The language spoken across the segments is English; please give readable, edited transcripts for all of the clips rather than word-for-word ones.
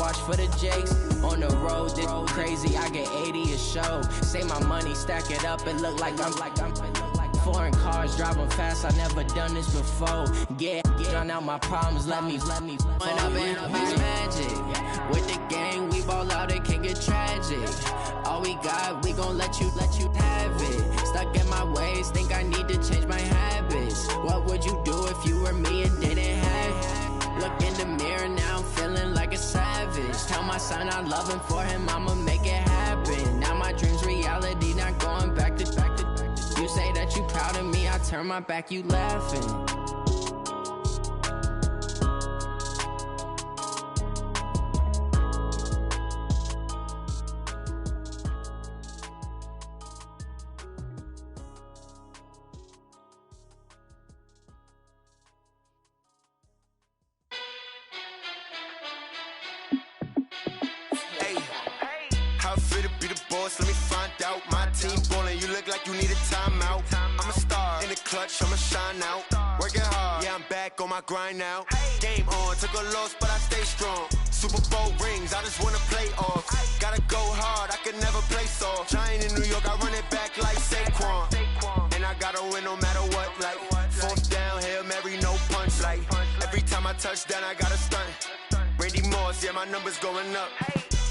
watch for the Jakes. On the road, this crazy, I get 80 a show. Say my money, stack it up, it look like I'm foreign cars, driving fast, I never done this before. Get drown out my problems, let me When up and up is magic. With the gang, we ball out, it can get tragic. All we got, we gon' let you have it. Stuck in my ways, think I need to change my habits. What would you do if you were me and didn't have it? Look in the mirror, now I'm feeling like a savage. Tell my son I love him, for him I'ma make it happen. Now my dream's reality, not going back to. You say that you proud of me, I turn my back, you laughing. Let me find out. My team ballin', you look like you need a timeout. I'm a star in the clutch, I'ma shine out. Working hard, yeah, I'm back on my grind now. Game on, took a loss, but I stay strong. Super Bowl rings, I just wanna play off. Gotta go hard, I can never play soft. Giant in New York, I run it back like Saquon. And I gotta win no matter what, like fourth down, Hail Mary, no punch. Like every time I touch down, I gotta stunt. Randy Moss, yeah, my numbers going up.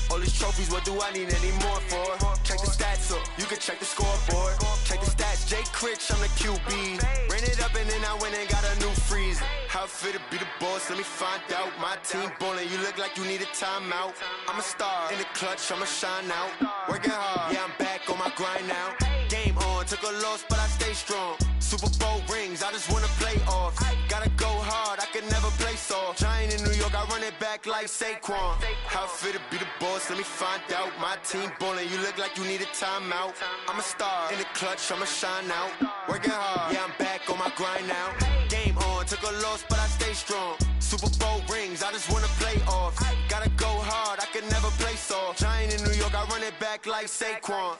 All these trophies, what do I need any more for? Check the stats up, you can check the scoreboard. Check the stats, Jay Critch, I'm the QB. Ran it up and then I went and got a new freeze. How it fit to be the boss, let me find out. My team ballin', you look like you need a timeout. I'm a star in the clutch, I'ma shine out. Working hard, yeah, I'm back on my grind now. Game on, took a loss, but I stay strong. Super Bowl rings, I just wanna play off. Gotta go hard, I can never play soft. Giant in New York, I run it back like Saquon. How it fit to be the boss, let me find out. My team ballin', you look like you need a timeout. I'm a star in the clutch, I'ma shine out. Working hard, yeah, I'm back on my grind now. Game on, took a loss, but I stay strong. Super Bowl rings, I just wanna play off. Gotta go hard, I can never play soft. Giant in New York, I run it back like Saquon.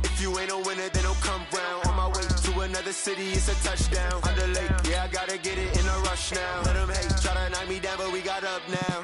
If you ain't a winner, then don't come round. On my way to another city, it's a touchdown. Underlay, yeah, I gotta get it in a rush now. Let them hate, try to knock me down, but we got up now.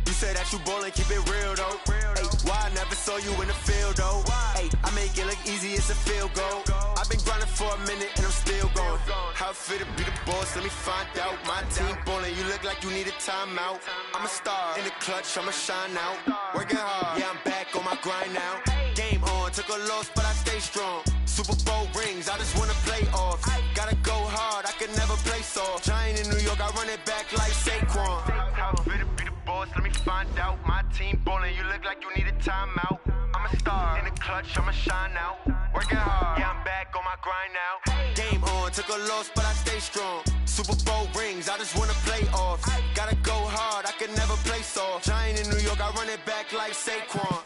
You say that you ballin', keep it real though. Ay, why I never saw you in the field though? Ay, I make it look easy, it's a field goal. I've been grinding for a minute and I'm still going. How it fit to be the boss, let me find out. My team ballin', you look like you need a timeout. I'm a star in the clutch, I'ma shine out. Working hard, yeah, I'm back on my grind now. Game on, took a loss, but I stay strong. Super Bowl rings, I just wanna play off. Gotta go hard, I can never play soft. Giant in New York, I run it back like Saquon. How it fit to be the boss, let me find out. My team ballin', you look like you need a timeout. I'm a star in the clutch, I'ma shine out. Working hard, yeah, I'm back on my grind now. Game on, took a loss, but I stay strong. Super Bowl rings, I just wanna play off. Gotta go hard, I can never play soft. Giant in New York, I run it back like Saquon.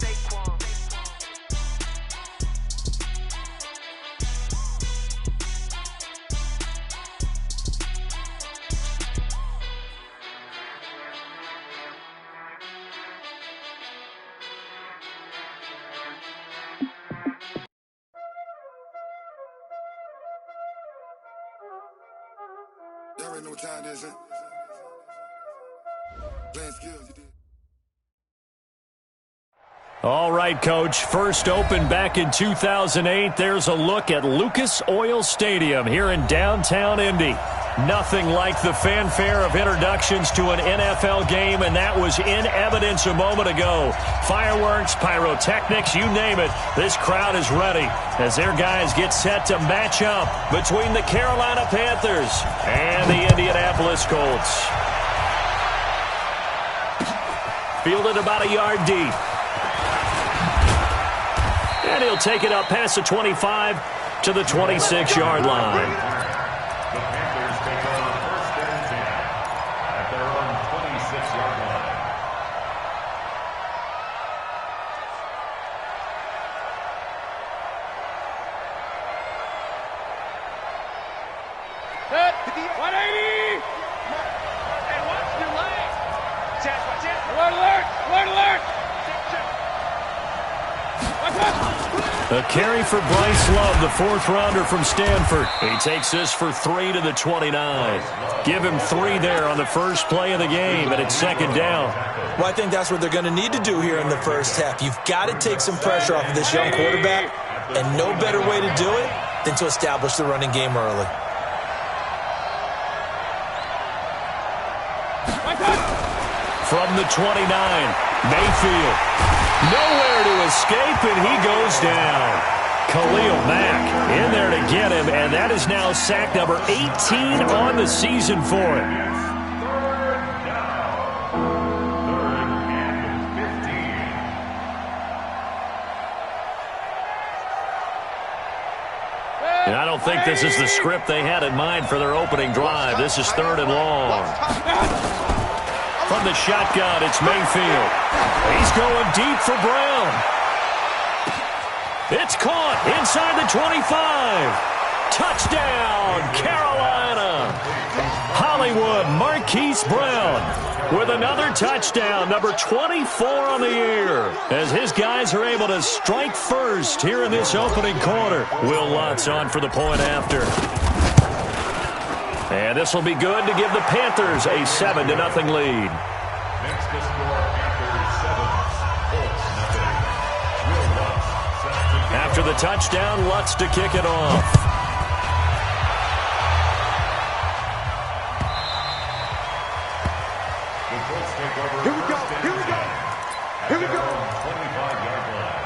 There ain't no time, this ain't. Playing skills, you did. All right, Coach. First opened back in 2008. There's a look at Lucas Oil Stadium here in downtown Indy. Nothing like the fanfare of introductions to an NFL game, and that was in evidence a moment ago. Fireworks, pyrotechnics, you name it. This crowd is ready as their guys get set to match up between the Carolina Panthers and the Indianapolis Colts. Fielded about a yard deep. And he'll take it up past the 25 to the 26-yard line. A carry for Bryce Love, the fourth-rounder from Stanford. He takes this for 3 to the 29. Give him 3 there on the first play of the game, and it's second down. Well, I think that's what they're going to need to do here in the first half. You've got to take some pressure off of this young quarterback, and no better way to do it than to establish the running game early. From the 29, Mayfield. Nowhere to escape, and he goes down. Khalil Mack in there to get him, and that is now sack number 18 on the season for him. And I don't think this is the script they had in mind for their opening drive. This is 3rd and long. From the shotgun, it's Mayfield. He's going deep for Brown. It's caught inside the 25. Touchdown, Carolina. Hollywood Marquise Brown with another touchdown, number 24 on the year, as his guys are able to strike first here in this opening quarter. Will Lutz on for the point after. And this will be good to give the Panthers a 7-0 lead. Next to score, Panthers 7, Colts 0. Will Lutz set to kick. After the touchdown, Lutz to kick it off. The Colts take over. Here we go, here we go, here we go. 25-yard line.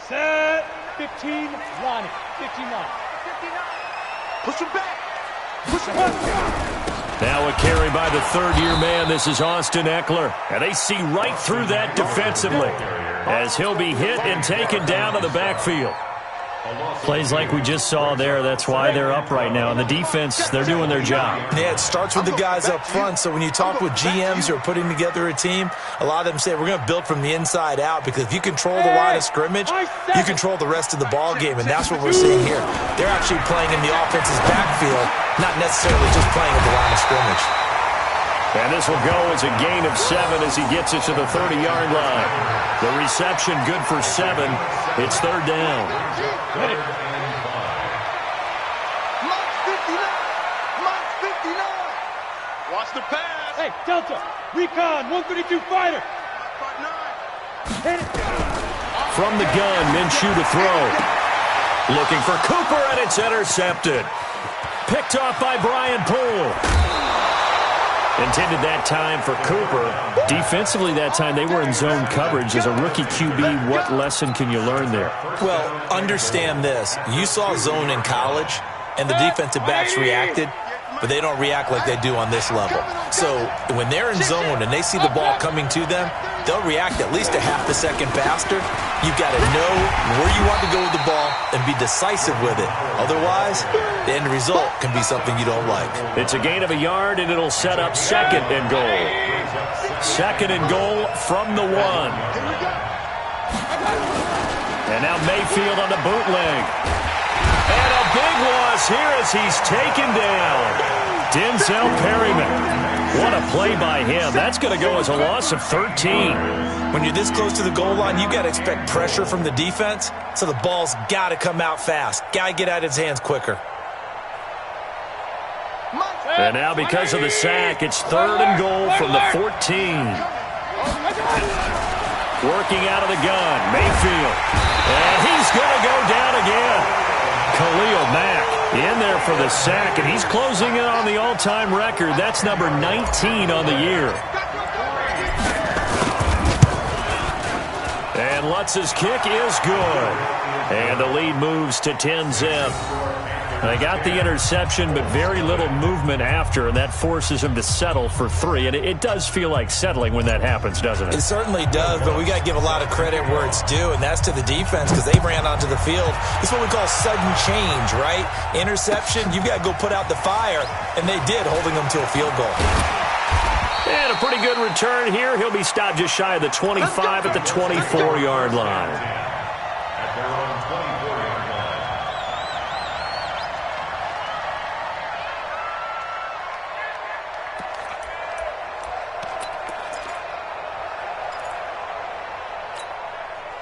Set 15, line it. 15 line. Push him back. Push him back. Now a carry by the third-year man. This is Austin Eckler. And they see right through that defensively as he'll be hit and taken down to the backfield. Plays like we just saw there. That's why they're up right now. And the defense, they're doing their job. Yeah, it starts with the guys up front. So when you talk with GMs who are putting together a team, a lot of them say we're going to build from the inside out, because if you control the line of scrimmage, you control the rest of the ball game, and that's what we're seeing here. They're actually playing in the offense's backfield, not necessarily just playing at the line of scrimmage. And this will go as a gain of 7 as he gets it to the 30-yard line. The reception good for 7. It's 3rd down. Watch the pass. Hey, Delta, recon, 132 fighter. From the gun, Minshew to throw. Looking for Cooper, and it's intercepted. Picked off by Brian Poole. Intended that time for Cooper. Defensively that time, they were in zone coverage. As a rookie QB, what lesson can you learn there? Well, understand this. You saw zone in college, and the defensive backs reacted, but they don't react like they do on this level. So when they're in zone and they see the ball coming to them, they'll react at least a half a second faster. You've got to know where you want to go with the ball and be decisive with it. Otherwise, the end result can be something you don't like. It's a gain of a yard, and it'll set up 2nd and goal. 2nd and goal from the 1. And now Mayfield on the bootleg. And a big loss here as he's taken down. Denzel Perryman. What a play by him. That's going to go as a loss of 13. When you're this close to the goal line, you've got to expect pressure from the defense, so the ball's got to come out fast. Got to get out of his hands quicker. And now because of the sack, it's 3rd and goal from the 14. Working out of the gun, Mayfield. And he's going to go down again. Khalil Mack in there for the sack, and he's closing in on the all-time record. That's number 19 on the year. And Lutz's kick is good. And the lead moves to 10-zip. They got the interception, but very little movement after, and that forces him to settle for 3. And it does feel like settling when that happens, doesn't it? It certainly does, but we got to give a lot of credit where it's due, and that's to the defense, because they ran onto the field. It's what we call sudden change, right? Interception, you've got to go put out the fire, and they did, holding them to a field goal. And a pretty good return here. He'll be stopped just shy of the 25 at the 24-yard line. At their own 24-yard line.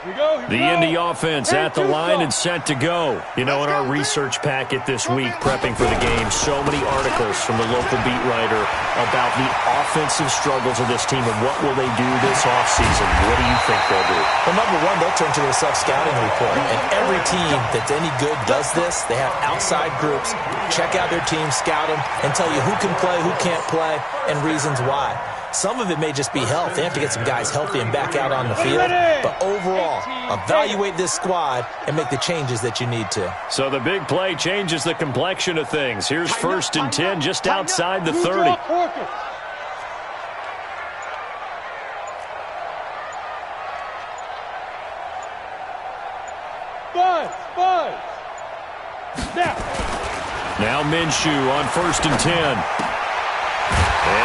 The Indy offense at the line and set to go. You know, in our research packet this week, prepping for the game, so many articles from the local beat writer about the offensive struggles of this team and what will they do this offseason. What do you think they'll do? Well, number one, they'll turn to their self-scouting report. And every team that's any good does this. They have outside groups. Check out their team, scout them, and tell you who can play, who can't play, and reasons why. Some of it may just be health. They have to get some guys healthy and back out on the field. But overall, evaluate this squad and make the changes that you need to. So the big play changes the complexion of things. Here's 1st and 10 just outside the 30. Now Minshew on 1st and 10.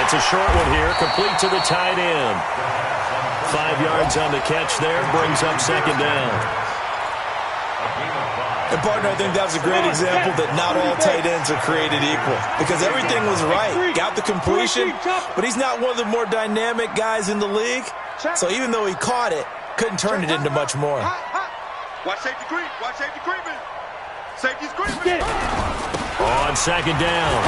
It's a short one here, complete to the tight end. 5 yards on the catch there, brings up 2nd down. And, partner, I think that was a great example that not all tight ends are created equal. Because everything was right. Got the completion, but he's not one of the more dynamic guys in the league. So even though he caught it, couldn't turn it into much more. Watch safety creep. Watch safety creeping. Safety's creeping. On 2nd down,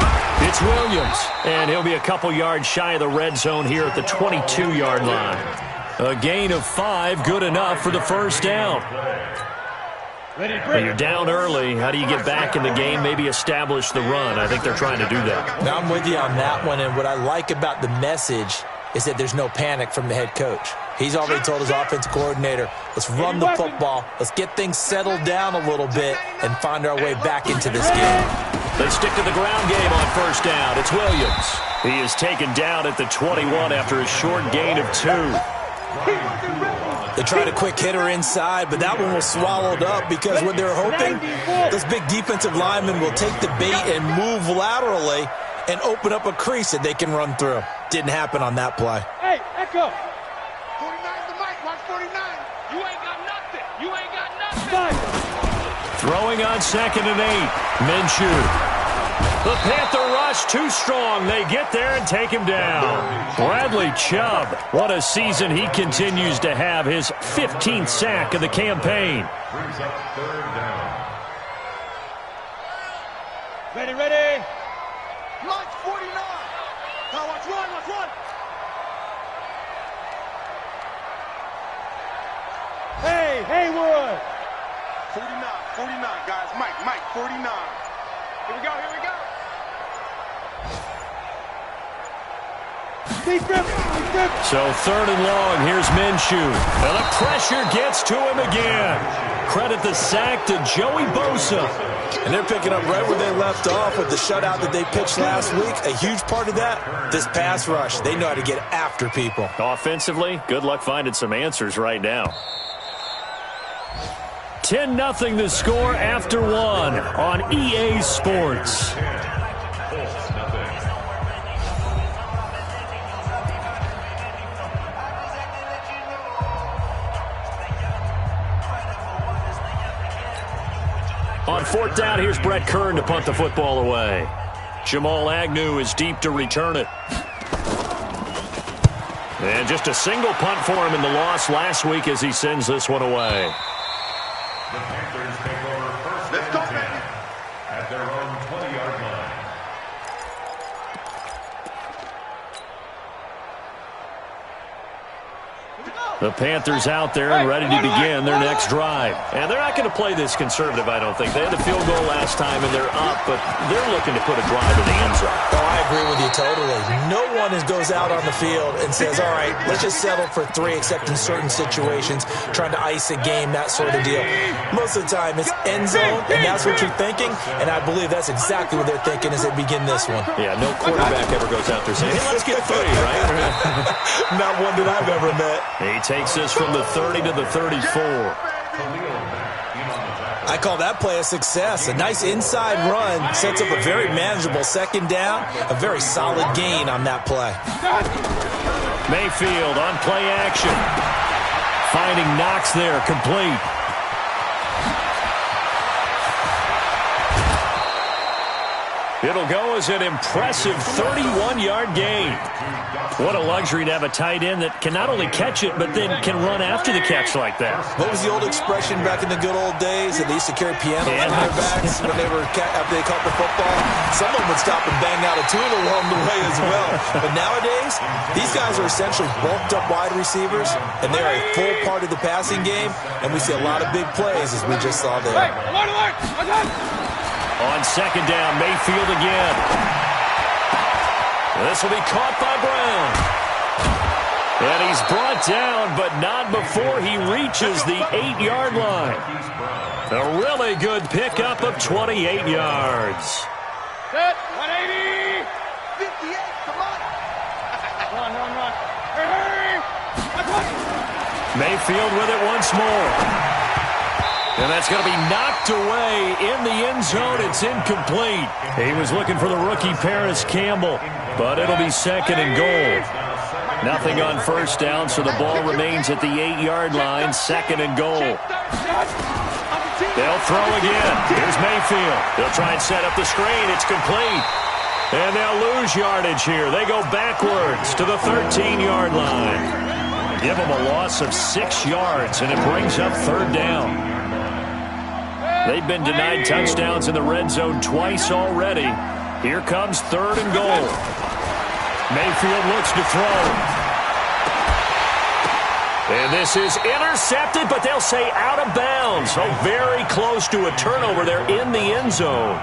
it's Williams. And he'll be a couple yards shy of the red zone here at the 22-yard line. A gain of 5, good enough for the 1st down. When you're down early, how do you get back in the game, maybe establish the run? I think they're trying to do that. Now, I'm with you on that one, and what I like about the message is that there's no panic from the head coach. He's already told his offensive coordinator, let's run the football, let's get things settled down a little bit, and find our way back into this game. They stick to the ground game on 1st down. It's Williams. He is taken down at the 21 after a short gain of 2. They tried a quick hitter inside, but that one was swallowed up because what they're hoping, this big defensive lineman will take the bait and move laterally and open up a crease that they can run through. Didn't happen on that play. Hey, Echo. 49's the mic. Watch 49. You ain't got nothing. You ain't got nothing. Throwing on 2nd and 8. Minshew. The Panther rush too strong. They get there and take him down. Bradley Chubb. What a season he continues to have. His 15th sack of the campaign. Brings up 3rd down. Ready. Launch 49. Now watch one. Hey, Haywood. 49, guys. Mike, 49. Here we go. So 3rd and long, here's Minshew. And the pressure gets to him again. Credit the sack to Joey Bosa. And they're picking up right where they left off with the shutout that they pitched last week. A huge part of that, this pass rush. They know how to get after people. Offensively, good luck finding some answers right now. 10-0 the score after 1 on EA Sports. Colts, nothing. On 4th down, here's Brett Kern to punt the football away. Jamal Agnew is deep to return it. And just a single punt for him in the loss last week as he sends this one away. The Panthers take over 1st and 10 at their own 20-yard line. The Panthers out there and ready to begin their next drive. And they're not going to play this conservative, I don't think. They had a field goal last time, and they're up, but they're looking to put a drive in the end zone. Oh, I agree with you totally. No one goes out on the field and says, all right, let's just settle for 3, except in certain situations, trying to ice a game, that sort of deal. Most of the time, it's end zone, and that's what you're thinking, and I believe that's exactly what they're thinking as they begin this one. Yeah, no quarterback ever goes out there saying, hey, let's get 3, right? Not one that I've ever met. He takes this from the 30 to the 34. I call that play a success. A nice inside run sets up a very manageable 2nd down, a very solid gain on that play. Mayfield on play action. Finding Knox there, complete. It'll go as an impressive 31-yard gain. What a luxury to have a tight end that can not only catch it, but then can run after the catch like that. What was the old expression back in the good old days that they used to carry pianos on their backs when they were after they caught the football? Someone would stop and bang out a tune along the way as well. But nowadays, these guys are essentially bulked up wide receivers, and they're a full part of the passing game, and we see a lot of big plays as we just saw there. On second down, Mayfield again. This will be caught by Brown. And he's brought down, but not before he reaches the 8-yard line. A really good pickup of 28 yards. Set, 180. 58, come on. Run. Hurry. Mayfield with it once more. And that's going to be knocked away in the end zone. It's incomplete. He was looking for the rookie Paris Campbell, but it'll be second and goal. Nothing on first down, so the ball remains at the 8-yard line, second and goal. They'll throw again. Here's Mayfield. They'll try and set up the screen. It's complete. And they'll lose yardage here. They go backwards to the 13-yard line. Give them a loss of 6 yards, and it brings up third down. They've been denied touchdowns in the red zone twice already. Here comes third and goal. Mayfield looks to throw. And this is intercepted, but they'll say out of bounds. So very close to a turnover there in the end zone.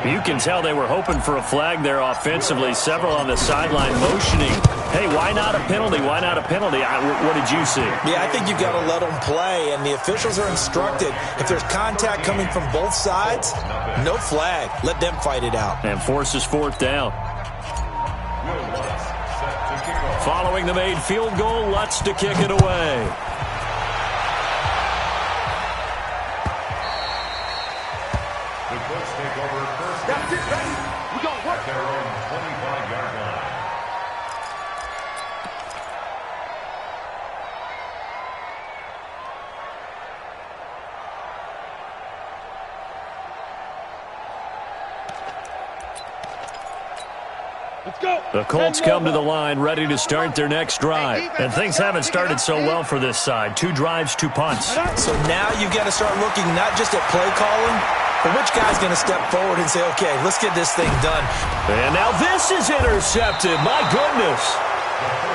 You can tell they were hoping for a flag there offensively. Several on the sideline motioning. Hey, why not a penalty? Why not a penalty? What did you see? Yeah, I think you've got to let them play, and the officials are instructed. If there's contact coming from both sides, no flag. Let them fight it out. And forces fourth down. Following the made field goal, Lutz to kick it away. The Colts take over first and 10 at their own 25-yard line. The Colts come to the line ready to start their next drive. And things haven't started so well for this side. 2 drives, 2 punts. So now you've got to start looking not just at play calling, but which guy's going to step forward and say, okay, let's get this thing done. And now this is intercepted. My goodness.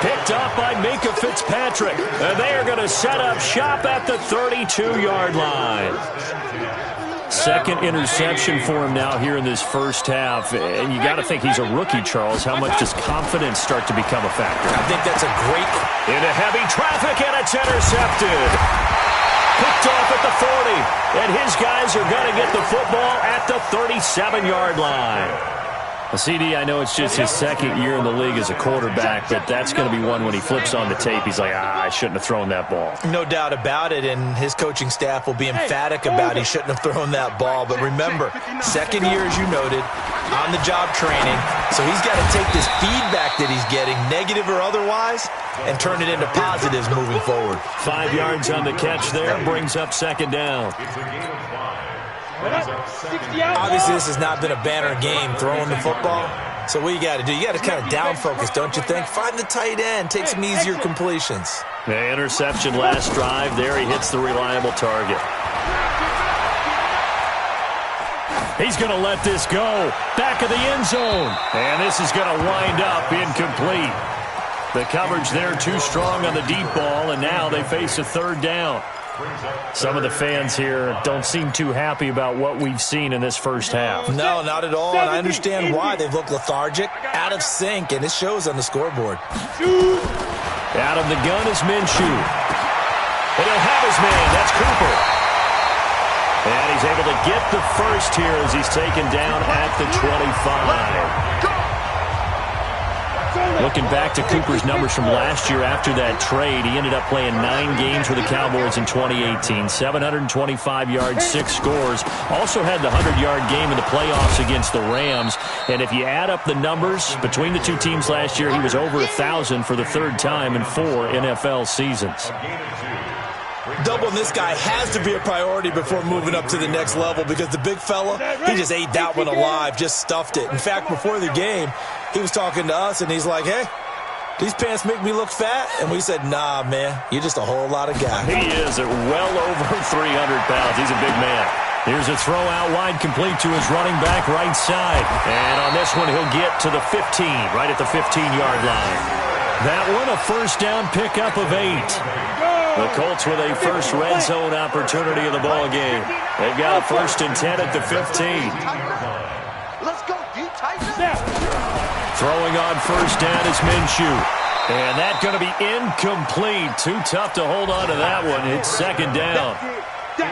Picked off by Minka Fitzpatrick. And they are going to set up shop at the 32-yard line. Second interception for him now here in this first half. And you got to think he's a rookie, Charles. How much does confidence start to become a factor? I think that's a great... Into heavy traffic, and it's intercepted. Picked off at the 40. And his guys are going to get the football at the 37-yard line. CD, I know it's just his second year in the league as a quarterback, but that's going to be one when he flips on the tape. He's like, I shouldn't have thrown that ball. No doubt about it, and his coaching staff will be emphatic about he shouldn't have thrown that ball. But remember, second year, as you noted, on-the-job training, so he's got to take this feedback that he's getting, negative or otherwise, and turn it into positives moving forward. 5 yards on the catch there, brings up second down. It's a game of 5. Obviously, this has not been a banner game throwing the football. So what you got to do, you got to kind of down focus, don't you think? Find the tight end, take some easier completions. The interception last drive. There he hits the reliable target. He's going to let this go. Back of the end zone. And this is going to wind up incomplete. The coverage there too strong on the deep ball, and now they face a third down. Some of the fans here don't seem too happy about what we've seen in this first half. No, not at all, and I understand why. They've looked lethargic, out of sync, and it shows on the scoreboard. Out of the gun is Minshew. And he'll have his man. That's Cooper. And he's able to get the first here as he's taken down at the 25. Looking back to Cooper's numbers from last year after that trade, he ended up playing 9 games with the Cowboys in 2018. 725 yards, 6 scores. Also had the 100-yard game in the playoffs against the Rams. And if you add up the numbers between the two teams last year, he was over 1,000 for the third time in 4 NFL seasons. Doubling this guy has to be a priority before moving up to the next level because the big fella, he just ate that one alive, just stuffed it. In fact, before the game, he was talking to us, and he's like, hey, these pants make me look fat? And we said, nah, man, you're just a whole lot of guy. He is at well over 300 pounds. He's a big man. Here's a throw out wide, complete to his running back right side. And on this one, he'll get to the 15, right at the 15-yard line. That one, a first down pickup of 8. The Colts with a first red zone opportunity in the ball game. They've got a 1st and 10 at the 15. Let's go, D. Tighten up. Throwing on first down is Minshew. And that's going to be incomplete. Too tough to hold on to that one. It's 2nd down.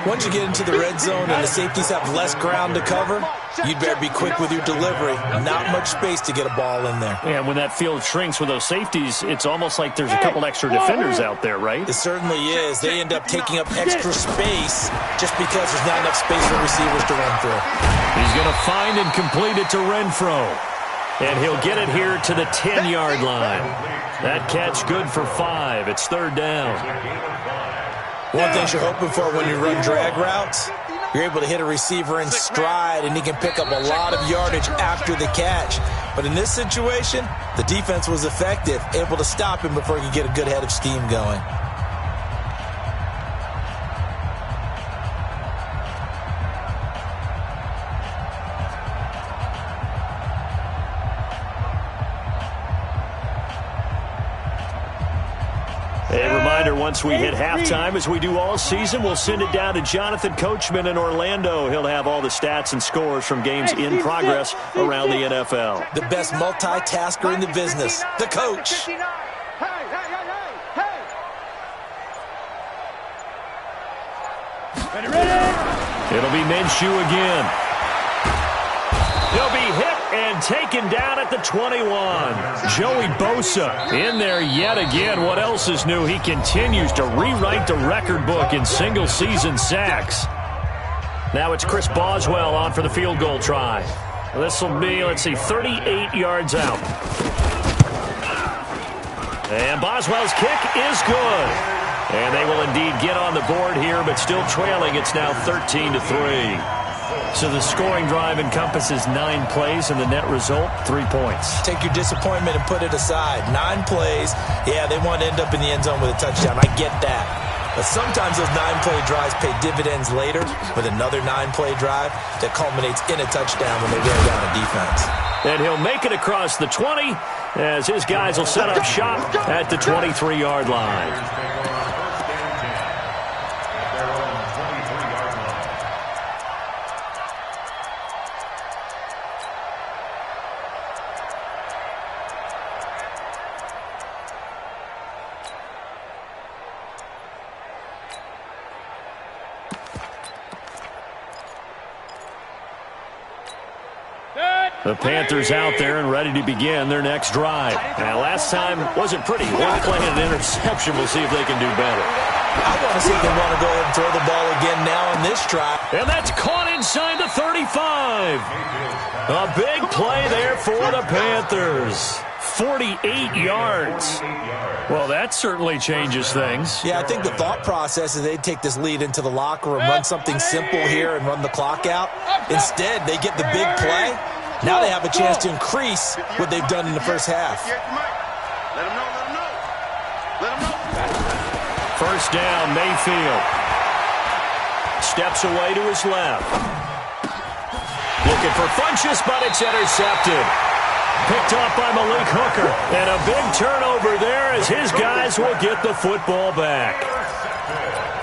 Once you get into the red zone and the safeties have less ground to cover, you'd better be quick with your delivery. Not much space to get a ball in there. And when that field shrinks with those safeties, it's almost like there's a couple extra defenders out there, right? It certainly is. They end up taking up extra space just because there's not enough space for receivers to run through. He's going to find and complete it to Renfro. And he'll get it here to the 10-yard line. That catch good for 5. It's 3rd down. One thing you're hoping for when you run drag routes, you're able to hit a receiver in stride, and he can pick up a lot of yardage after the catch. But in this situation, the defense was effective, able to stop him before he could get a good head of steam going. A reminder, once we hit halftime, as we do all season, we'll send it down to Jonathan Coachman in Orlando. He'll have all the stats and scores from games in progress around the NFL. The best multitasker in the business, the coach. It'll be Minshew again. He'll be hit and taken down at the 21. Joey Bosa in there yet again. What else is new? He continues to rewrite the record book in single-season sacks. Now it's Chris Boswell on for the field goal try. This will be, 38 yards out. And Boswell's kick is good. And they will indeed get on the board here, but still trailing. It's now 13-3. So the scoring drive encompasses 9 plays, and the net result, 3 points. Take your disappointment and put it aside. 9 plays. Yeah, they want to end up in the end zone with a touchdown. I get that. But sometimes those 9-play drives pay dividends later with another 9-play drive that culminates in a touchdown when they wear down a defense. And he'll make it across the 20 as his guys will set up shop at the 23-yard line. The Panthers out there and ready to begin their next drive. Now, last time wasn't pretty. One play and an interception. We'll see if they can do better. I want to see if they want to go ahead and throw the ball again now on this drive. And that's caught inside the 35. A big play there for the Panthers. 48 yards. Well, that certainly changes things. Yeah, I think the thought process is they'd take this lead into the locker room, run something simple here, and run the clock out. Instead, they get the big play. Now they have a chance to increase what they've done in the first half. First down, Mayfield. Steps away to his left. Looking for Funchess, but it's intercepted. Picked off by Malik Hooker. And a big turnover there as his guys will get the football back.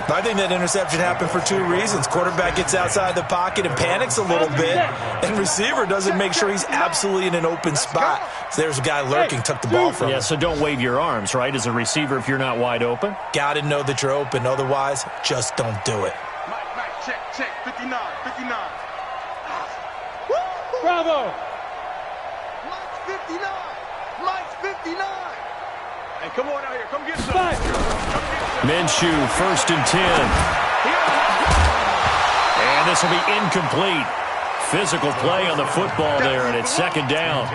I think that interception happened for 2 reasons. Quarterback gets outside the pocket and panics a little bit, and receiver doesn't make sure he's absolutely in an open spot. So there's a guy lurking, took the ball from him. Yeah, so don't wave your arms, right, as a receiver if you're not wide open? Got to know that you're open. Otherwise, just don't do it. Mike, check, 59. Bravo! Mike's 59. Hey, come on out here. Come get some. Minshew, 1st and 10. And this will be incomplete. physical play on the football there, and it's second down.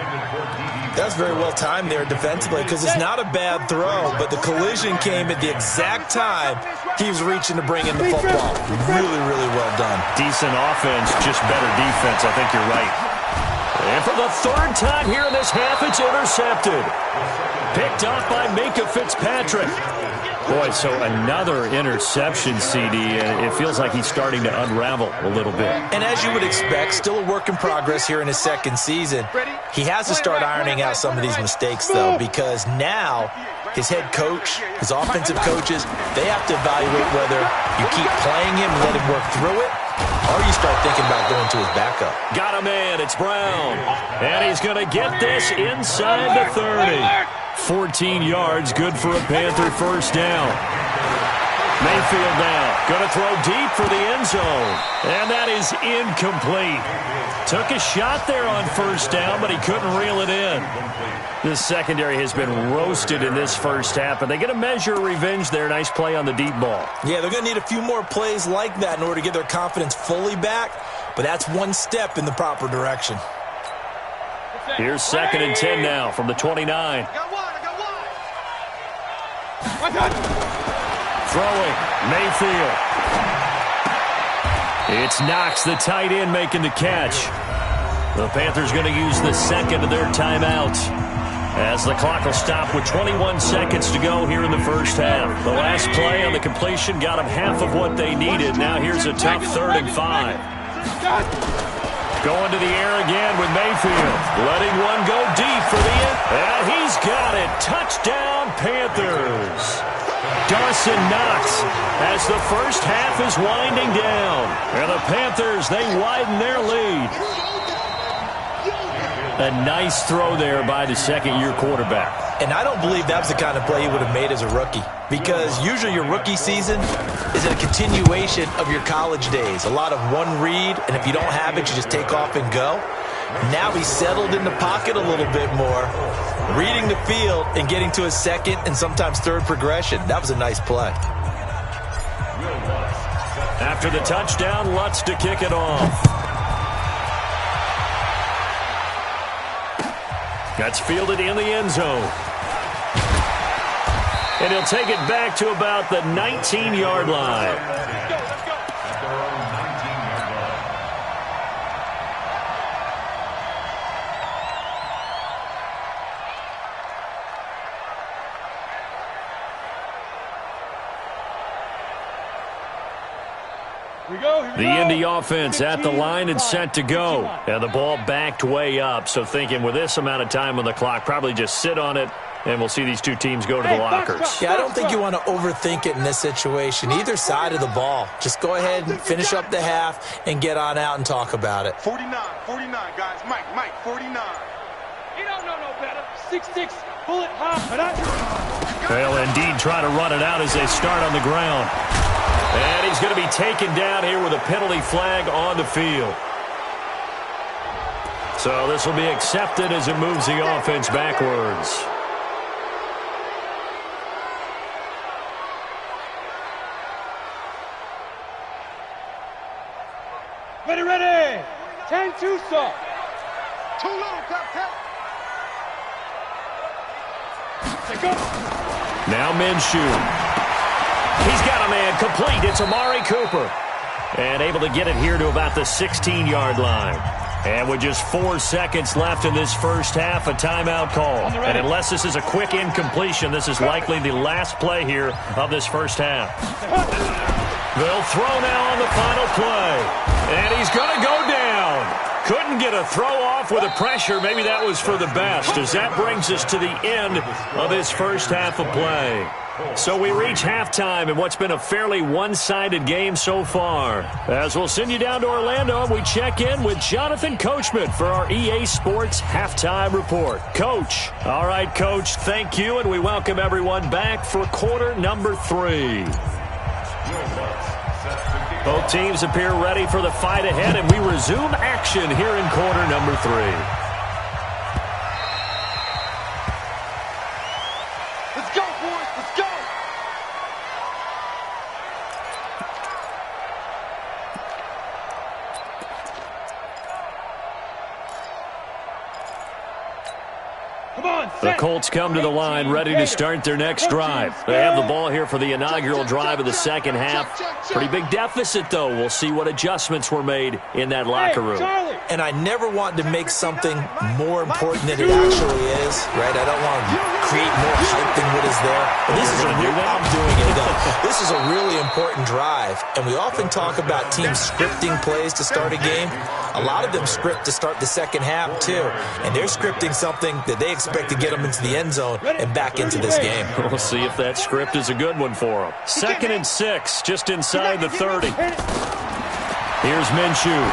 That's very well timed there defensively because it's not a bad throw, but the collision came at the exact time he was reaching to bring in the football. Really, really well done. Decent offense, just better defense. I think you're right. And for the third time here in this half, it's intercepted. Picked up by Minka Fitzpatrick. Boy, so another interception, CD, and it feels like he's starting to unravel a little bit. And as you would expect, still a work in progress here in his second season. He has to start ironing out some of these mistakes, though, because now his head coach, his offensive coaches, they have to evaluate whether you keep playing him and let him work through it, or you start thinking about going to his backup. Got a man, it's Brown. And he's going to get this inside the 30. 14 yards, good for a Panther first down. Mayfield now, going to throw deep for the end zone. And that is incomplete. Took a shot there on first down, but he couldn't reel it in. This secondary has been roasted in this first half, and they get a measure of revenge there. Nice play on the deep ball. Yeah, they're going to need a few more plays like that in order to get their confidence fully back, but that's one step in the proper direction. Here's 2nd and 10 now from the 29. Throwing, Mayfield. It's Knox, the tight end, making the catch. The Panthers going to use the second of their timeouts as the clock will stop with 21 seconds to go here in the first half. The last play on the completion got them half of what they needed. Now here's a tough 3rd and 5. Going to the air again with Mayfield. Letting one go deep for the end. And he's got it. Touchdown, Panthers. Dawson Knox as the first half is winding down. And the Panthers, they widen their lead. A nice throw there by the second-year quarterback. And I don't believe that was the kind of play he would have made as a rookie, because usually your rookie season is a continuation of your college days. A lot of one read, and if you don't have it, you just take off and go. Now he's settled in the pocket a little bit more, reading the field and getting to his second and sometimes third progression. That was a nice play. After the touchdown, Lutz to kick it off. That's fielded in the end zone. And he'll take it back to about the 19-yard line. The Indy offense at the line and set to go. And the ball backed way up. So thinking with this amount of time on the clock, probably just sit on it, and we'll see these two teams go to the lockers. Yeah, I don't think you want to overthink it in this situation. Either side of the ball. Just go ahead and finish up the half and get on out and talk about it. 49, guys. Mike, 49. You don't know no better. 6'6", bullet hop. They'll indeed try to run it out as they start on the ground. And he's going to be taken down here with a penalty flag on the field. So this will be accepted as it moves the offense backwards. Ready. 10-2, sir. Too long, Captain. Go. Now Minshew. He's got a man complete. It's Amari Cooper. And able to get it here to about the 16-yard line. And with just 4 seconds left in this first half, a timeout call. And unless this is a quick incompletion, this is likely the last play here of this first half. They'll throw now on the final play. And he's going to go down. Couldn't get a throw off with the pressure. Maybe that was for the best, as that brings us to the end of this first half of play. So we reach halftime in what's been a fairly one-sided game so far. As we'll send you down to Orlando, and we check in with Jonathan Coachman for our EA Sports Halftime Report. Coach. All right, Coach, thank you, and we welcome everyone back for quarter number 3. Both teams appear ready for the fight ahead, and we resume action here in quarter number 3. Let's go, boys. Let's go. The Colts come to the line ready to start their next drive. They have the ball here for the inaugural drive of the second half. Pretty big deficit, though. We'll see what adjustments were made in that locker room. And I never want to make something more important than it actually is, right? I don't want to create more hype than what is there. But this is I'm doing it, though. This is a really important drive. And we often talk about teams scripting plays to start a game. A lot of them script to start the second half, too. And they're scripting something that they expect to get them into the end zone and back into this game. We'll see if that script is a good one for them. 2nd and 6, just inside the 30. Here's Minshew.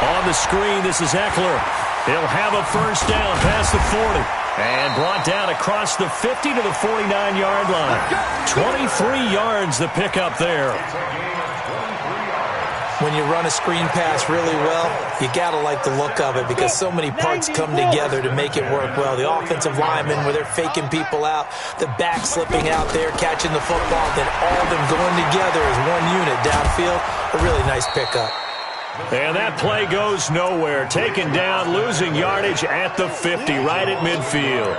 On the screen, this is Eckler. He'll have a first down past the 40. And brought down across the 50 to the 49-yard line. 23 yards the pickup there. When you run a screen pass really well, you got to like the look of it because so many parts come together to make it work well. The offensive linemen, where they're faking people out, the back slipping out there, catching the football, then all of them going together as one unit downfield. A really nice pickup. And that play goes nowhere. Taken down, losing yardage at the 50, right at midfield.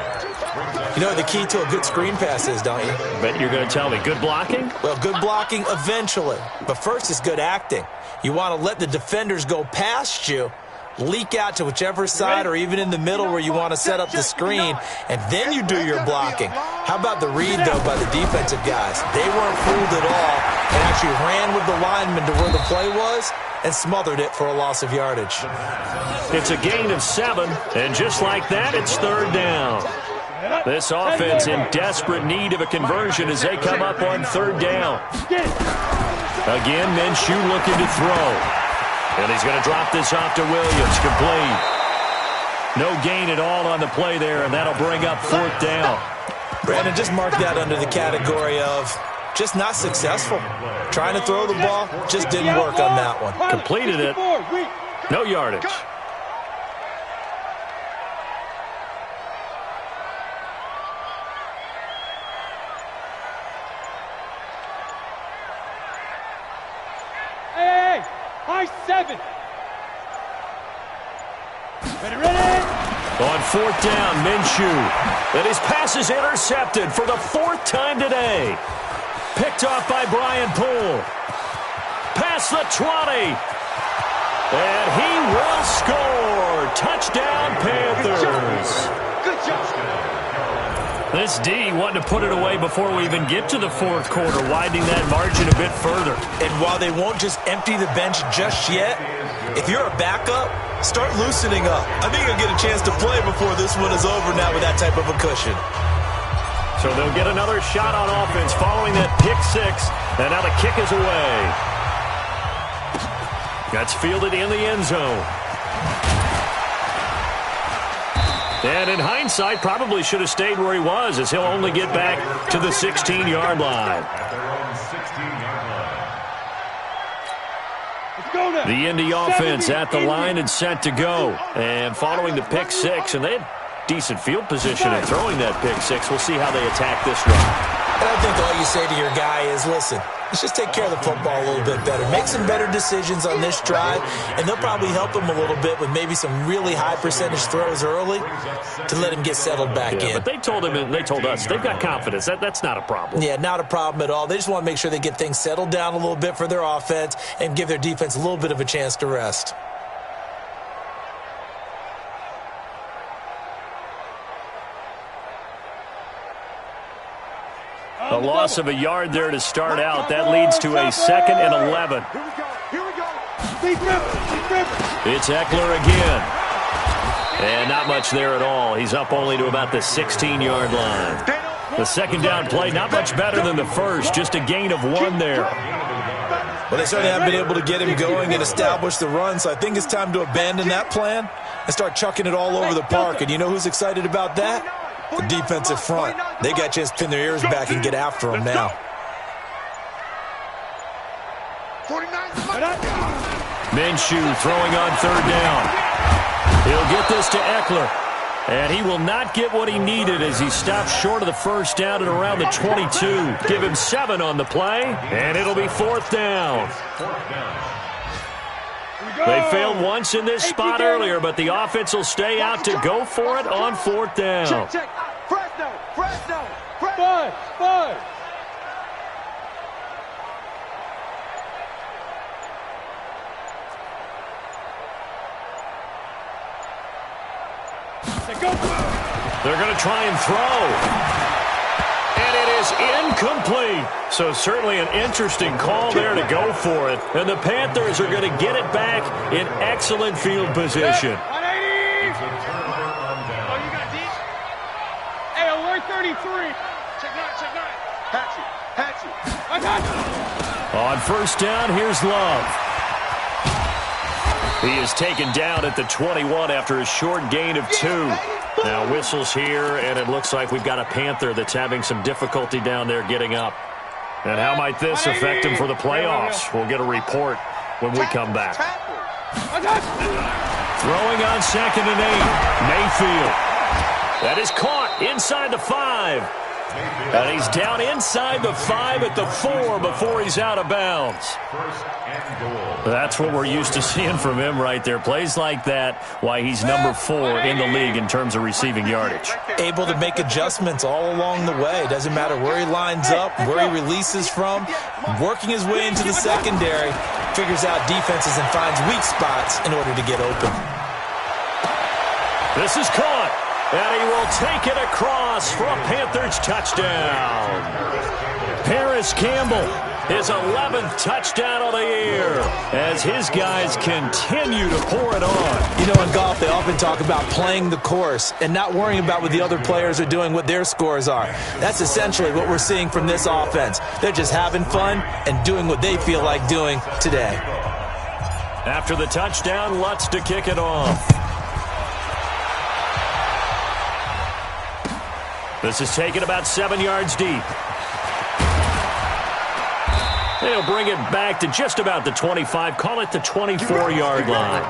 You know the key to a good screen pass is, don't you? Bet you're going to tell me. Good blocking? Well, good blocking eventually. But first is good acting. You want to let the defenders go past you, leak out to whichever side or even in the middle where you want to set up the screen, and then you do your blocking. How about the read, though, by the defensive guys? They weren't fooled at all and actually ran with the lineman to where the play was and smothered it for a loss of yardage. It's a gain of 7, and just like that, it's 3rd down. This offense in desperate need of a conversion as they come up on 3rd down. Again, Minshew looking to throw. And he's going to drop this off to Williams. Complete. No gain at all on the play there, and that'll bring up 4th down. Brandon, just mark that under the category of just not successful. Trying to throw the ball, just didn't work on that one. Completed it. No yardage. High 7. Ready. On 4th down, Minshew. And his pass is intercepted for the 4th time today. Picked off by Brian Poole. Past the 20. And he will score. Touchdown, Panthers. Good job. This D wanting to put it away before we even get to the 4th quarter, widening that margin a bit further. And while they won't just empty the bench just yet, if you're a backup, start loosening up. I think you'll get a chance to play before this one is over now with that type of a cushion. So they'll get another shot on offense following that pick 6, and now the kick is away. That's fielded in the end zone. And in hindsight, probably should have stayed where he was, as he'll only get back to the 16-yard line. The Indy offense at the line and set to go. And following the pick 6, and they had decent field position in throwing that pick 6. We'll see how they attack this drive. And I think all you say to your guy is, listen, let's just take care of the football a little bit better. Make some better decisions on this drive, and they'll probably help him a little bit with maybe some really high percentage throws early to let him get settled back in. But they told him and they told us they've got confidence. That's not a problem. Yeah, not a problem at all. They just want to make sure they get things settled down a little bit for their offense and give their defense a little bit of a chance to rest. A loss of a yard there to start out. That leads to a 2nd and 11. Here we go. Deep river. It's Eckler again. And not much there at all. He's up only to about the 16-yard line. The 2nd down play, not much better than the first. Just a gain of 1 there. Well, they certainly haven't been able to get him going and establish the run, so I think it's time to abandon that plan and start chucking it all over the park. And you know who's excited about that? The defensive front. They got a chance to pin their ears back and get after him now. Minshew throwing on 3rd down. He'll get this to Eckler. And he will not get what he needed as he stops short of the first down at around the 22. Give him 7 on the play, and it'll be 4th down. They failed once in this spot earlier, but the offense will stay out to go for it on 4th down. Check. Fresno. Bud. They're going to try and throw. And it is incomplete. So certainly an interesting call there to go for it. And the Panthers are going to get it back in excellent field position. 180. Oh, you got deep? Hey, alert 33. Check 9. Hatchet. I got you. On 1st down, here's Love. He is taken down at the 21 after a short gain of 2. Now whistles here, and it looks like we've got a Panther that's having some difficulty down there getting up. And how might this affect him for the playoffs? We'll get a report when we come back. Throwing on 2nd and 8. Mayfield. That is caught inside the 5. And he's down inside the 5 at the 4 before he's out of bounds. That's what we're used to seeing from him right there. Plays like that, why he's number 4 in the league in terms of receiving yardage. Able to make adjustments all along the way. Doesn't matter where he lines up, where he releases from. Working his way into the secondary, figures out defenses and finds weak spots in order to get open. This is caught. And he will take it across for a Panthers touchdown. Paris Campbell, his 11th touchdown of the year, as his guys continue to pour it on. You know, in golf, they often talk about playing the course and not worrying about what the other players are doing, what their scores are. That's essentially what we're seeing from this offense. They're just having fun and doing what they feel like doing today. After the touchdown, Lutz to kick it off. This is taken about 7 yards deep. They'll bring it back to just about the 25. Call it the 24-yard line.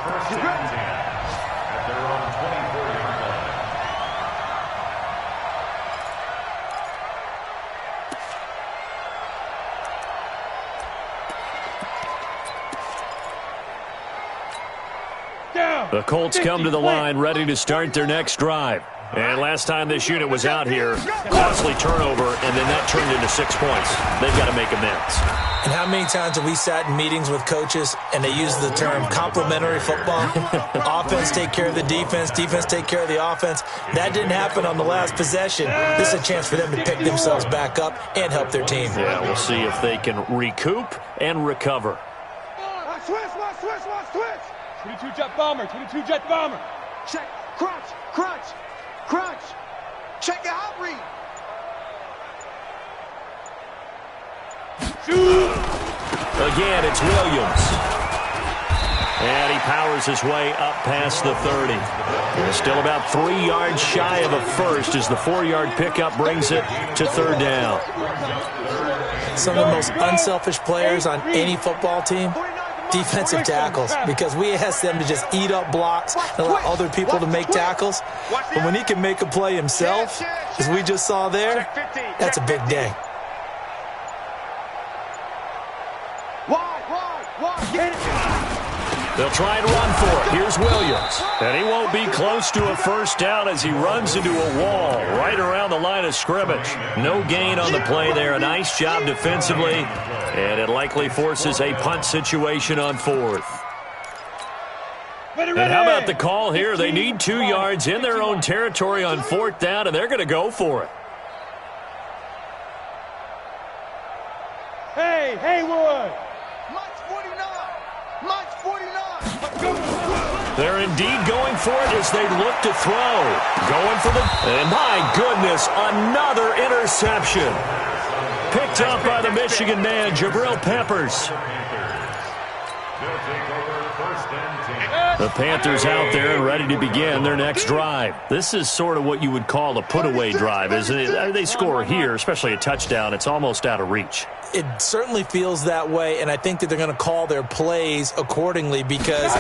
The Colts come to the line ready to start their next drive. And last time this unit was out here, costly turnover, and then that turned into 6 points. They've got to make amends. And how many times have we sat in meetings with coaches and they use the term complementary football? Offense take care of the defense, defense take care of the offense. That didn't happen on the last possession. This is a chance for them to pick themselves back up and help their team. Yeah, we'll see if they can recoup and recover. Switch. 22 jet bomber. Check. Crunch. Check your out read. Again, it's Williams. And he powers his way up past the 30. And still about 3 yards shy of a first as the 4-yard pickup brings it to 3rd down. Some of the most unselfish players on any football team, defensive tackles, because we ask them to just eat up blocks and allow other people to make tackles. But when he can make a play himself, as we just saw there, that's a big day. They'll try and run for it. Here's Williams. And he won't be close to a first down as he runs into a wall right around the line of scrimmage. No gain on the play there. A nice job defensively. And it likely forces a punt situation on 4th. And how about the call here? They need 2 yards in their own territory on 4th down, and they're going to go for it. Hey, Haywood. They're indeed going for it as they look to throw. Going for the... And my goodness, another interception. Picked up by the Michigan man, Jabril Peppers. The Panthers out there and ready to begin their next drive. This is sort of what you would call a put-away drive, isn't it? They score here, especially a touchdown. It's almost out of reach. It certainly feels that way, and I think that they're going to call their plays accordingly, because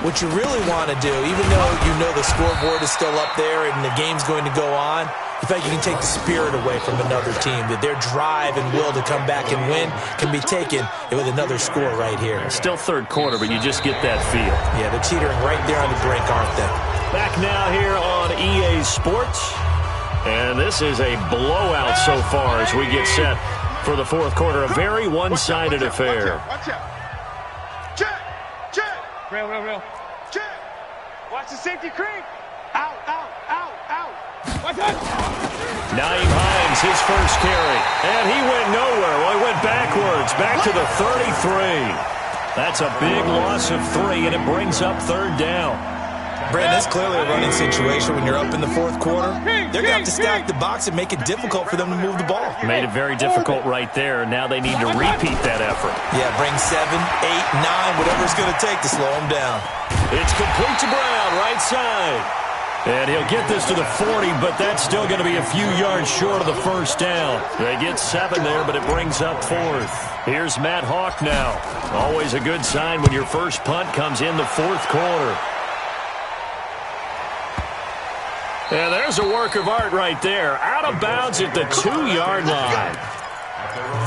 what you really want to do, even though you know the scoreboard is still up there and the game's going to go on, in fact, you can take the spirit away from another team, that their drive and will to come back and win can be taken with another score right here. Still third quarter, but you just get that feel. Yeah, they're teetering right there on the brink, aren't they? Back now here on EA Sports. And this is a blowout so far as we get set for the fourth quarter. A very one-sided affair. Watch out. Check. Real. Check. Watch the safety creep. Out. Watch out. Naeem Hines, his first carry. And he went nowhere. Well, he went backwards. Back to the 33. That's a big loss of 3, and it brings up third down. Brandon, that's clearly a running situation when you're up in the fourth quarter. They're going to have to stack the box and make it difficult for them to move the ball. Made it very difficult right there. Now they need to repeat that effort. Yeah, bring 7, 8, 9, whatever it's going to take to slow them down. It's complete to Brown, right side. And he'll get this to the 40, but that's still going to be a few yards short of the first down. They get 7 there, but it brings up fourth. Here's Matt Hawk now. Always a good sign when your first punt comes in the fourth quarter. And there's a work of art right there. Out of bounds at the 2-yard line.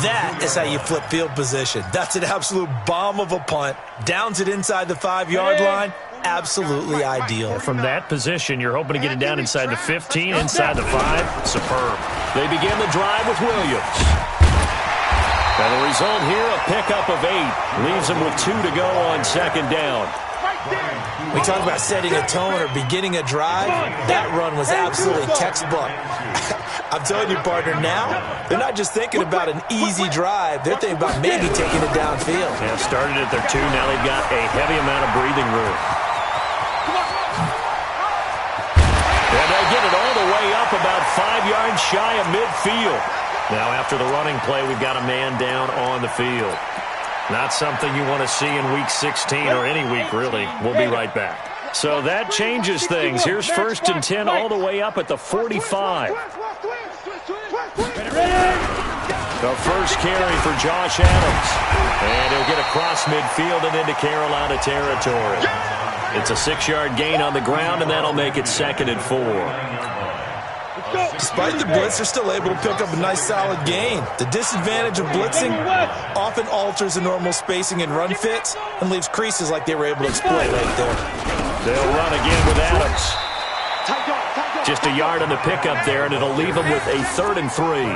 That is how you flip field position. That's an absolute bomb of a punt. Downs it inside the 5-yard line. Absolutely ideal. From that position, you're hoping to get it down inside the 15, inside the 5. Superb. They begin the drive with Williams. And the result here, a pickup of 8. Leaves them with 2 to go on second down. We talk about setting a tone or beginning a drive. That run was absolutely textbook. I'm telling you, partner, now they're not just thinking about an easy drive. They're thinking about maybe taking it downfield. Yeah, started at their 2. Now they've got a heavy amount of breathing room. And they get it all the way up about 5 yards shy of midfield. Now after the running play, we've got a man down on the field. Not something you want to see in Week 16 or any week, really. We'll be right back. So that changes things. Here's 1st and 10 all the way up at the 45. The first carry for Josh Adams. And he'll get across midfield and into Carolina territory. It's a 6-yard gain on the ground, and that'll make it 2nd and 4. Despite the blitz, they're still able to pick up a nice solid gain. The disadvantage of blitzing often alters the normal spacing and run fits and leaves creases like they were able to exploit right there. They'll run again with Adams. Just a yard on the pickup there, and it'll leave them with a 3rd and 3.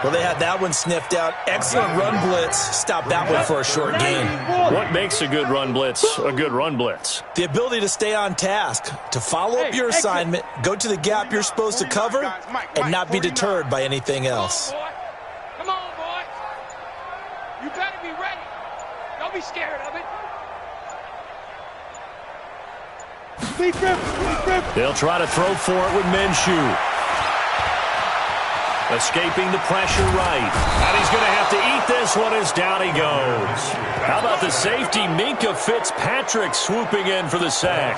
Well, they had that one sniffed out. Excellent run blitz. Stop that one for a short gain. What makes a good run blitz a good run blitz? The ability to stay on task, to follow up your assignment, go to the gap you're supposed to cover, and not be deterred by anything else. Come on, boy. You better be ready. Don't be scared of it. They'll try to throw for it with Minshew. Escaping the pressure right. And he's going to have to eat this one as down he goes. How about the safety, Minkah Fitzpatrick, swooping in for the sack.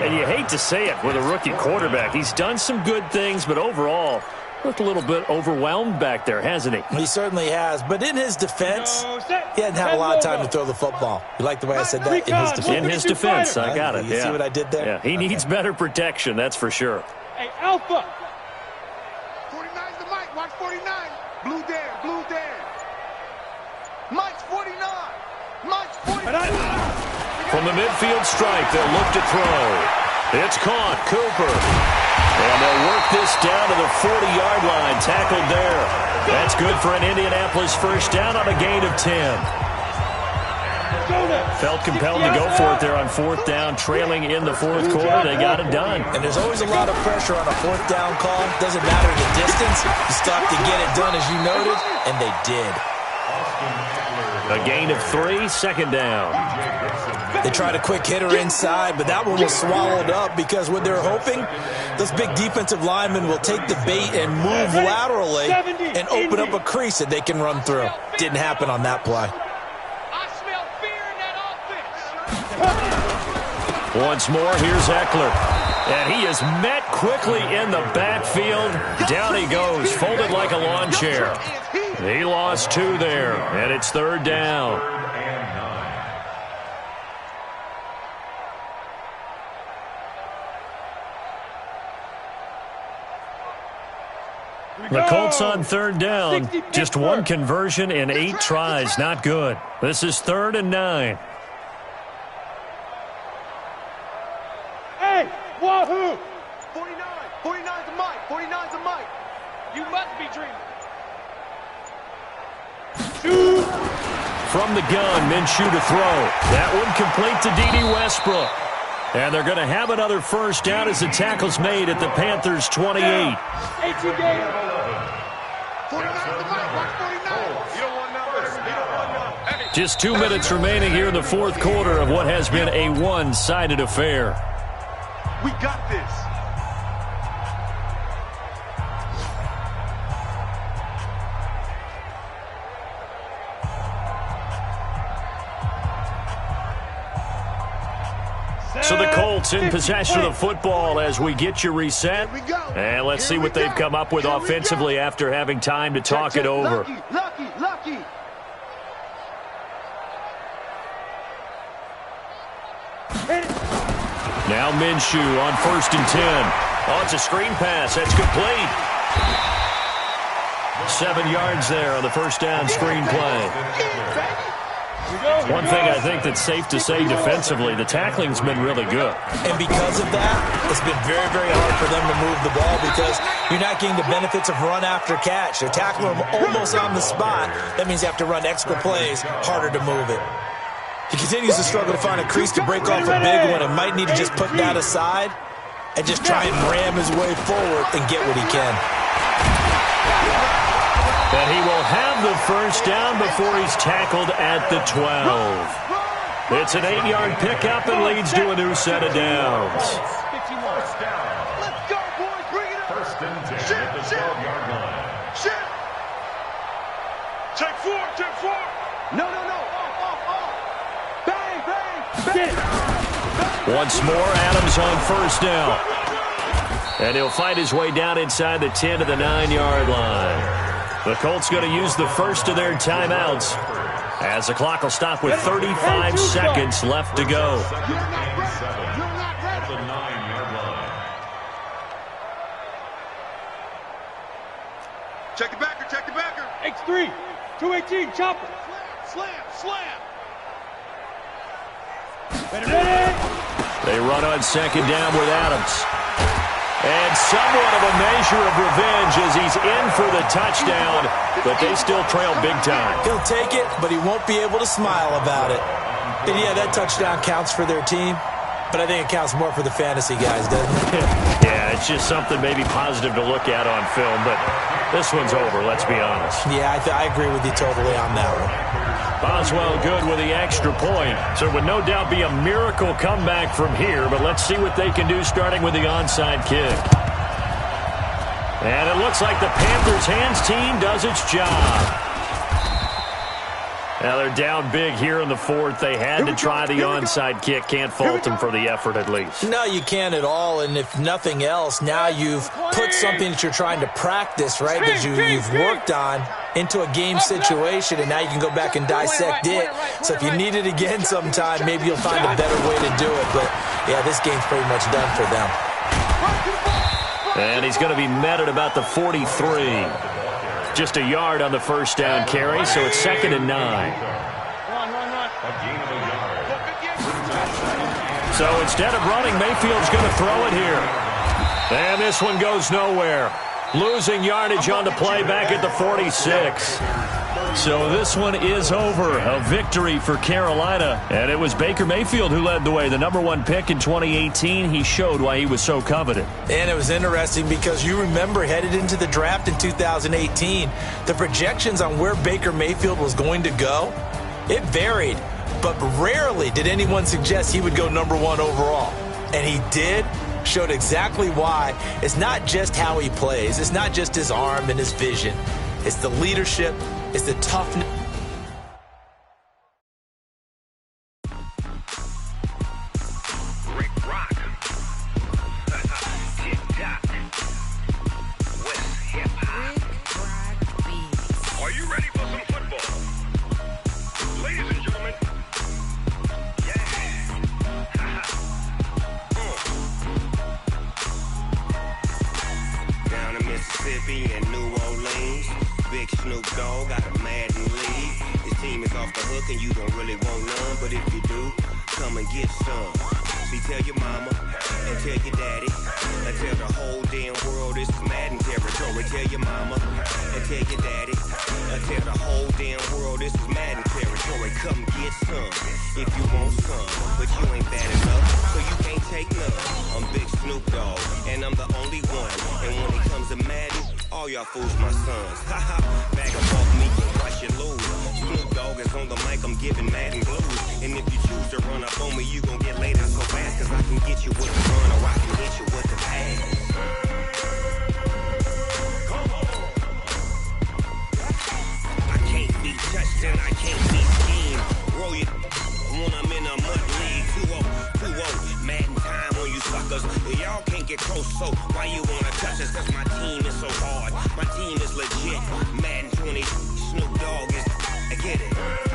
And you hate to say it with a rookie quarterback. He's done some good things, but overall, looked a little bit overwhelmed back there, hasn't he? He certainly has. But in his defense, he hadn't had a lot of time to throw the football. You like the way I said that? In his defense. In his defense, I got it. You see what I did there? Yeah, he needs better protection, that's for sure. Hey, Alpha. 49's the Mike. Watch 49. Blue there. Mike's 49. Mike's 49. From the midfield strike, they'll look to throw. It's caught. Cooper. And they'll work this down to the 40-yard line. Tackled there. That's good for an Indianapolis first down on a gain of 10. Felt compelled to go for it there on 4th down, trailing in the 4th quarter. They got it done. And there's always a lot of pressure on a 4th down call. Doesn't matter the distance. You stop to get it done, as you noted, and they did. A gain of 3, 2nd down. They tried a quick hitter inside, but that one was swallowed up because what they're hoping, those big defensive linemen will take the bait and move laterally and open up a crease that they can run through. Didn't happen on that play. I smell fear in that offense. Once more, here's Eckler. And he is met quickly in the backfield. Down he goes, folded like a lawn chair. He lost 2 there, and it's 3rd down. The Colts on 3rd down. Just 1 conversion in 8 tries. Not good. This is 3rd and 9. Hey, wahoo! 49. 49's a Mike. 49's a Mike. You must be dreaming. Shoot! From the gun, Minshew to throw. That one complete to D.D. Westbrook. And they're going to have another 1st down as the tackle's made at the Panthers' 28. 18 game. 49's a Mike. Watch 49. You don't want numbers. You don't want numbers. Just 2 minutes remaining here in the 4th quarter of what has been a one-sided affair. We got this. So the Colts in possession of the football as we get you reset. And let's see what they've come up with offensively after having time to talk it over. Lucky. Now Minshew on 1st and 10. Oh, it's a screen pass. That's complete. 7 yards there on the 1st down screen play. One thing I think that's safe to say defensively, the tackling's been really good. And because of that, it's been very, very hard for them to move the ball because you're not getting the benefits of run after catch. They're tackling them almost on the spot. That means you have to run extra plays, harder to move it. He continues to struggle to find a crease to break off a big one and might need to just put that aside and just try and ram his way forward and get what he can. And he will have the 1st down before he's tackled at the 12. It's an 8-yard pickup and leads to a new set of downs. Let's go, boys. Bring it up. 1st and 10 at the 12-yard line. Shit. Take 4. No. Off. Bang. Once more, Adams on 1st down. And he'll fight his way down inside the 10 to the 9-yard line. The Colts going to use the first of their timeouts as the clock will stop with 35 seconds left to go. At the 9-yard line. Check the backer. X3. 218. Chopper. Slam. They run on 2nd down with Adams. And somewhat of a measure of revenge as he's in for the touchdown, but they still trail big time. He'll take it, but he won't be able to smile about it. And yeah, that touchdown counts for their team, but I think it counts more for the fantasy guys, doesn't it? Yeah, it's just something maybe positive to look at on film, but this one's over, let's be honest. Yeah, I agree with you totally on that one. Boswell good with the extra point. So it would no doubt be a miracle comeback from here, but let's see what they can do starting with the onside kick. And it looks like the Panthers' hands team does its job. Now they're down big here in the 4th. They had to try the onside kick. Can't fault them for the effort at least. No, you can't at all. And if nothing else, now you've put something that you're trying to practice, right, that you've worked on into a game situation, and now you can go back and dissect it. So if you need it again sometime, maybe you'll find a better way to do it. But, yeah, this game's pretty much done for them. And he's going to be met at about the 43. Just a yard on the 1st down carry, so it's 2nd and 9. Run. A gain of a yard. So instead of running, Mayfield's going to throw it here. And this one goes nowhere. Losing yardage on the play back at the 46. So this one is over. A victory for Carolina. And it was Baker Mayfield who led the way. The #1 pick in 2018. He showed why he was so coveted. And it was interesting because you remember headed into the draft in 2018, the projections on where Baker Mayfield was going to go, it varied. But rarely did anyone suggest he would go #1 overall. And he did. Showed exactly why. It's not just how he plays. It's not just his arm and his vision. It's the leadership. It's the toughness. Rick Rock. Are you ready for some football? Ladies and gentlemen. Yeah. Down in Mississippi and New Orleans, Big Snoop Dogg got a Madden league. His team is off the hook and you don't really want none, but if you do, come and get some. See, tell your mama and tell your daddy and tell the whole damn world this is Madden territory. Tell your mama and tell your daddy and tell the whole damn world this is Madden territory. Come get some if you want some, but you ain't bad enough, so you can't take none. I'm Big Snoop Dogg and I'm the only one, and when it comes to Madden, all y'all fools my sons. Haha, bag them off me, can crush your lose. Snoop Dogg is on the mic, I'm giving Madden blues. And if you choose to run up on me, you gon' get later so fast, cause I can get you with the run or I can hit you with the pass. I can't be touched and I can't be schemed. Roll you when I'm in a mud league. 2-0, Madden time on you suckers. Y'all can't get close, so why you wanna touch us? Cause my team is so hard, my team is legit. Madden 20, Snoop Dogg is, I get it.